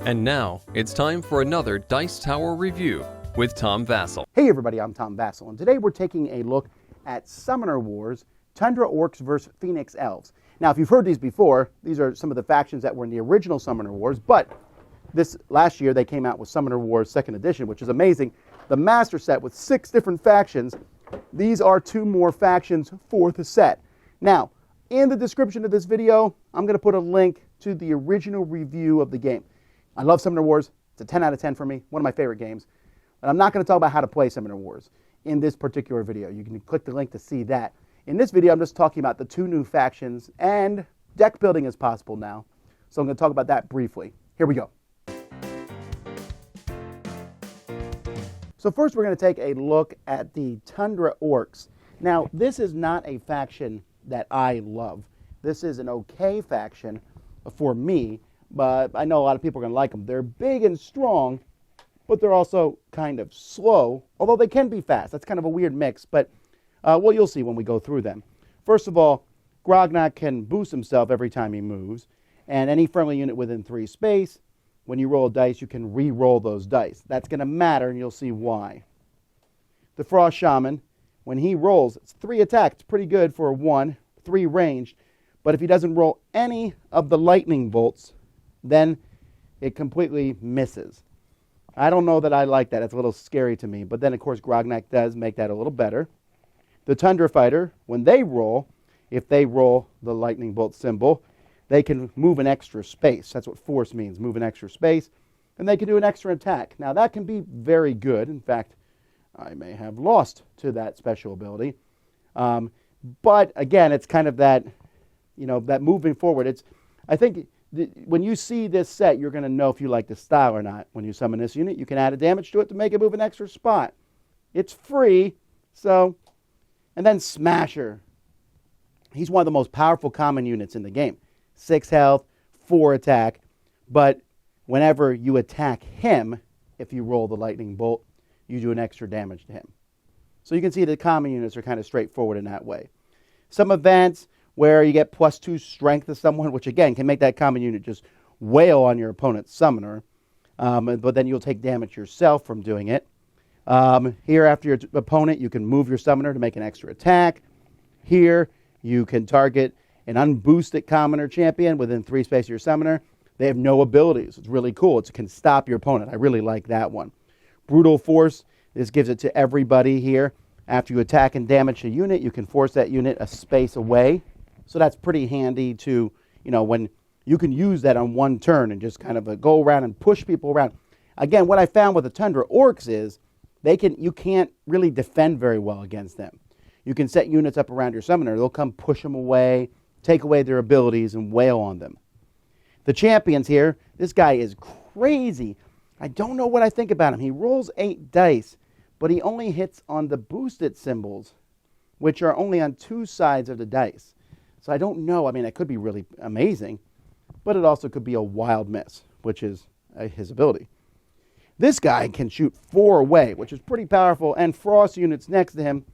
And now, it's time for another Dice Tower review with Tom Vasel. Hey everybody, I'm Tom Vasel, and today we're taking a look at Summoner Wars, Tundra Orcs vs. Phoenix Elves. Now, if you've heard these before, these are some of the factions that were in the original Summoner Wars, but this last year they came out with Summoner Wars 2nd Edition, which is amazing. The Master Set with 6 different factions. These are 2 more factions for the set. Now, in the description of this video, I'm going to put a link to the original review of the game. I love Summoner Wars. It's a 10 out of 10 for me, one of my favorite games. But I'm not going to talk about how to play Summoner Wars in this particular video. You can click the link to see that. In this video, I'm just talking about the 2 new factions, and deck building is possible now. So I'm going to talk about that briefly. Here we go. So first we're going to take a look at the Tundra Orcs. Now, this is not a faction that I love. This is an okay faction for me, but I know a lot of people are going to like them. They're big and strong, but they're also kind of slow, although they can be fast. That's kind of a weird mix, but well, you'll see when we go through them. First of all, Grognak can boost himself every time he moves, and any friendly unit within 3 space, when you roll a dice, you can re-roll those dice. That's going to matter, and you'll see why. The Frost Shaman, when he rolls, it's 3 attack. It's pretty good for a 1, 3 ranged, but if he doesn't roll any of the lightning bolts, then it completely misses. I don't know that I like that. It's a little scary to me, but then, of course, Grognak does make that a little better. The Tundra Fighter, when they roll, if they roll the lightning bolt symbol, they can move an extra space. That's what force means, move an extra space. And they can do an extra attack. Now, that can be very good. In fact, I may have lost to that special ability. But, again, it's kind of that, that moving forward. I think when you see this set, you're going to know if you like the style or not. When you summon this unit, you can add a damage to it to make it move an extra spot. It's free, so... And then Smasher. He's one of the most powerful common units in the game. 6 health, 4 attack. But whenever you attack him, if you roll the lightning bolt, you do an extra damage to him. So you can see the common units are kind of straightforward in that way. Some events where you get +2 strength to someone, which again can make that common unit just wail on your opponent's summoner. But then you'll take damage yourself from doing it. Here, after your opponent, you can move your summoner to make an extra attack. Here, you can target an unboosted commoner champion within 3 space of your summoner. They have no abilities. It's really cool. It can stop your opponent. I really like that one. Brutal Force. This gives it to everybody here. After you attack and damage a unit, you can force that unit a space away. So that's pretty handy to, when you can use that on one turn and just kind of go around and push people around. Again, what I found with the Tundra Orcs is you can't really defend very well against them. You can set units up around your summoner. They'll come push them away, take away their abilities, and wail on them. The champions here, this guy is crazy. I don't know what I think about him. He rolls 8 dice, but he only hits on the boosted symbols, which are only on 2 sides of the dice. So I don't know. I mean, it could be really amazing, but it also could be a wild miss, which is his ability. This guy can shoot 4 away, which is pretty powerful, and Frost units next to him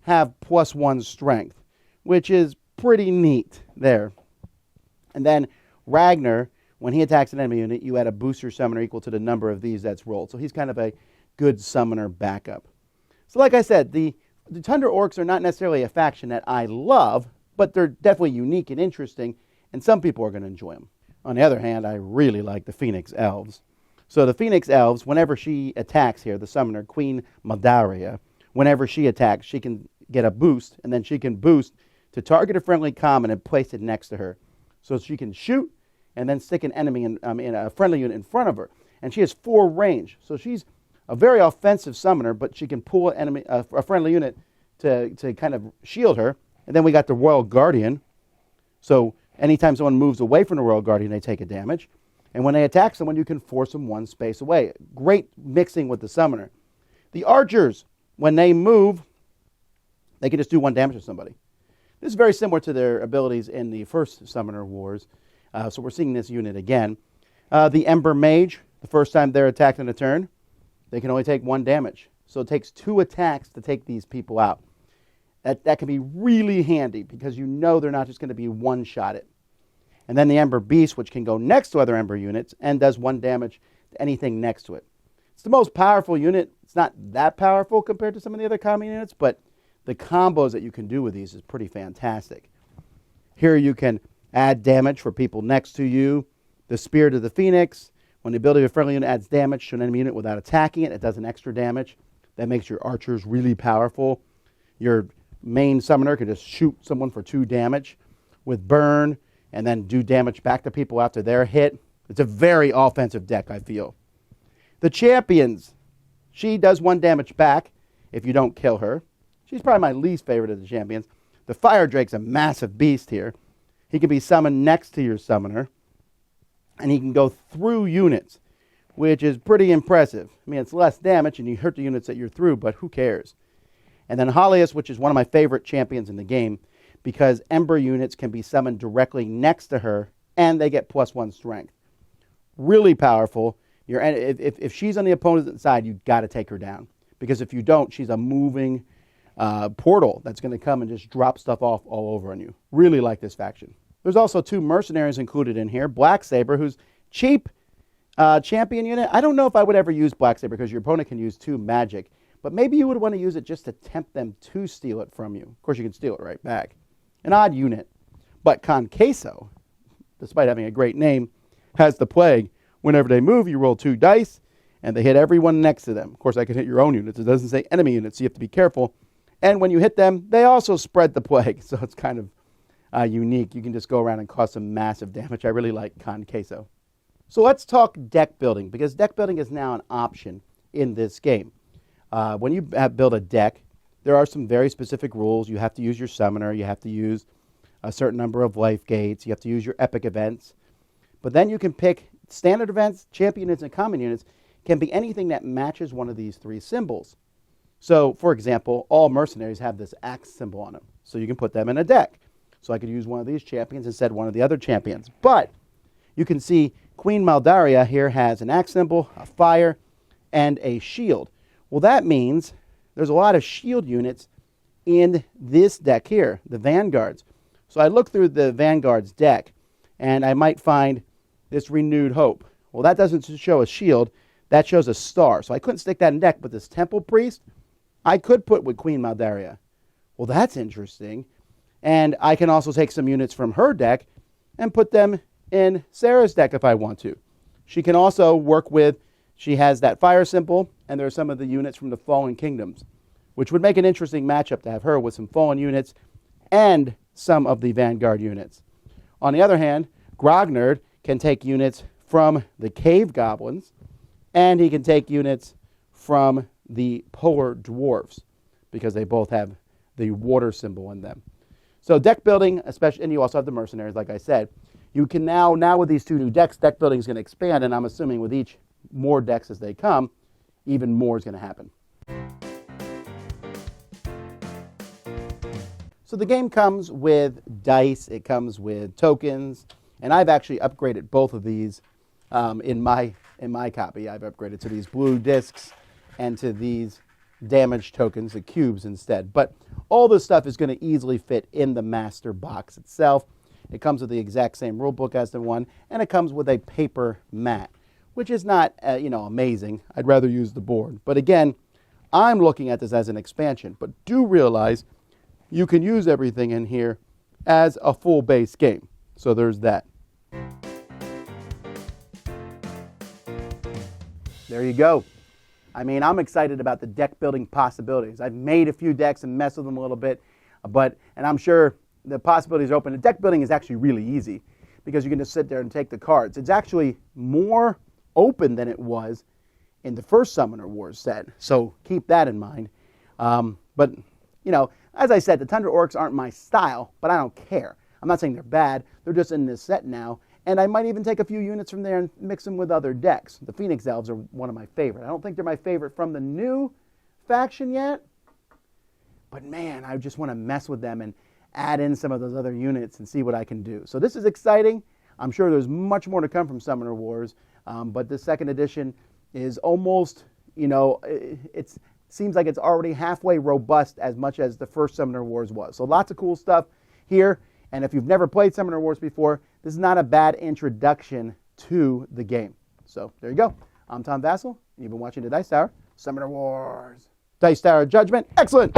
have +1 strength, which is pretty neat there. And then Ragnar, when he attacks an enemy unit, you add a booster summoner equal to the number of these that's rolled. So he's kind of a good summoner backup. So like I said, the Tundra Orcs are not necessarily a faction that I love, but they're definitely unique and interesting, and some people are going to enjoy them. On the other hand, I really like the Phoenix Elves. So the Phoenix Elves, whenever she attacks here, the summoner, Queen Maldaria, whenever she attacks, she can get a boost, and then she can boost to target a friendly common and place it next to her. So she can shoot and then stick an enemy in a friendly unit in front of her. And she has 4 range. So she's a very offensive summoner, but she can pull a friendly unit to kind of shield her. And then we got the Royal Guardian. So anytime someone moves away from the Royal Guardian, they take a damage. And when they attack someone, you can force them 1 space away. Great mixing with the summoner. The archers, when they move, they can just do 1 damage to somebody. This is very similar to their abilities in the first Summoner Wars. So we're seeing this unit again. The Ember Mage, the first time they're attacked in a turn, they can only take 1 damage. So it takes 2 attacks to take these people out. That can be really handy because they're not just going to be one-shotted. And then the Ember Beast, which can go next to other Ember units and does 1 damage to anything next to it. It's the most powerful unit. It's not that powerful compared to some of the other common units, but the combos that you can do with these is pretty fantastic. Here you can add damage for people next to you. The Spirit of the Phoenix, when the ability of a friendly unit adds damage to an enemy unit without attacking it, it does an extra damage. That makes your archers really powerful. Your main summoner can just shoot someone for 2 damage with burn and then do damage back to people after their hit. It's a very offensive deck, I feel. The Champions, she does 1 damage back if you don't kill her. She's probably my least favorite of the Champions. The Fire Drake's a massive beast here. He can be summoned next to your summoner, and he can go through units, which is pretty impressive. I mean, it's less damage, and you hurt the units that you're through, but who cares? And then Holius, which is one of my favorite champions in the game, because Ember units can be summoned directly next to her, and they get +1 strength. Really powerful. If she's on the opponent's side, you've got to take her down. Because if you don't, she's a moving portal that's going to come and just drop stuff off all over on you. Really like this faction. There's also 2 mercenaries included in here. Black Saber, who's cheap champion unit. I don't know if I would ever use Black Saber because your opponent can use 2 magic. But maybe you would want to use it just to tempt them to steal it from you. Of course, you can steal it right back. An odd unit. But Conqueso, despite having a great name, has the plague. Whenever they move, you roll 2 dice, and they hit everyone next to them. Of course, I can hit your own units. It doesn't say enemy units, so you have to be careful. And when you hit them, they also spread the plague. So it's kind of unique. You can just go around and cause some massive damage. I really like Conqueso. So let's talk deck building, because deck building is now an option in this game. When you build a deck, there are some very specific rules. You have to use your summoner. You have to use a certain number of life gates. You have to use your epic events. But then you can pick standard events, champion units, and common units. Can be anything that matches one of these 3 symbols. So, for example, all mercenaries have this axe symbol on them. So you can put them in a deck. So I could use one of these champions instead of one of the other champions. But you can see Queen Maldaria here has an axe symbol, a fire, and a shield. Well, that means there's a lot of shield units in this deck here, the Vanguards. So I look through the Vanguards deck, and I might find this Renewed Hope. Well, that doesn't show a shield. That shows a star. So I couldn't stick that in deck, but this Temple Priest, I could put with Queen Maldaria. Well, that's interesting. And I can also take some units from her deck and put them in Sarah's deck if I want to. She can also work with, she has that fire symbol, and there are some of the units from the Fallen Kingdoms, which would make an interesting matchup to have her with some Fallen units and some of the Vanguard units. On the other hand, Grognard can take units from the Cave Goblins, and he can take units from the Polar Dwarfs, because they both have the water symbol in them. So deck building, especially, and you also have the mercenaries, like I said. You can now with these 2 new decks, deck building is going to expand, and I'm assuming with each more decks as they come, even more is going to happen. So the game comes with dice, it comes with tokens, and I've actually upgraded both of these in my copy. I've upgraded to these blue discs and to these damage tokens, the cubes instead. But all this stuff is going to easily fit in the master box itself. It comes with the exact same rule book as the one, and it comes with a paper mat, which is not, amazing. I'd rather use the board. But again, I'm looking at this as an expansion. But do realize you can use everything in here as a full base game. So there's that. There you go. I mean, I'm excited about the deck building possibilities. I've made a few decks and messed with them a little bit, and I'm sure the possibilities are open. The deck building is actually really easy because you can just sit there and take the cards. It's actually more open than it was in the first Summoner Wars set, so keep that in mind. But, as I said, the Tundra Orcs aren't my style, but I don't care. I'm not saying they're bad. They're just in this set now. And I might even take a few units from there and mix them with other decks. The Phoenix Elves are one of my favorite. I don't think they're my favorite from the new faction yet. But man, I just want to mess with them and add in some of those other units and see what I can do. So this is exciting. I'm sure there's much more to come from Summoner Wars. But this second edition is almost, it seems like it's already halfway robust as much as the first Summoner Wars was. So lots of cool stuff here And if you've never played Summoner Wars before, this is not a bad introduction to the game. So there you go. I'm Tom Vasel, and you've been watching the Dice Tower Summoner Wars. Dice Tower Judgment, excellent!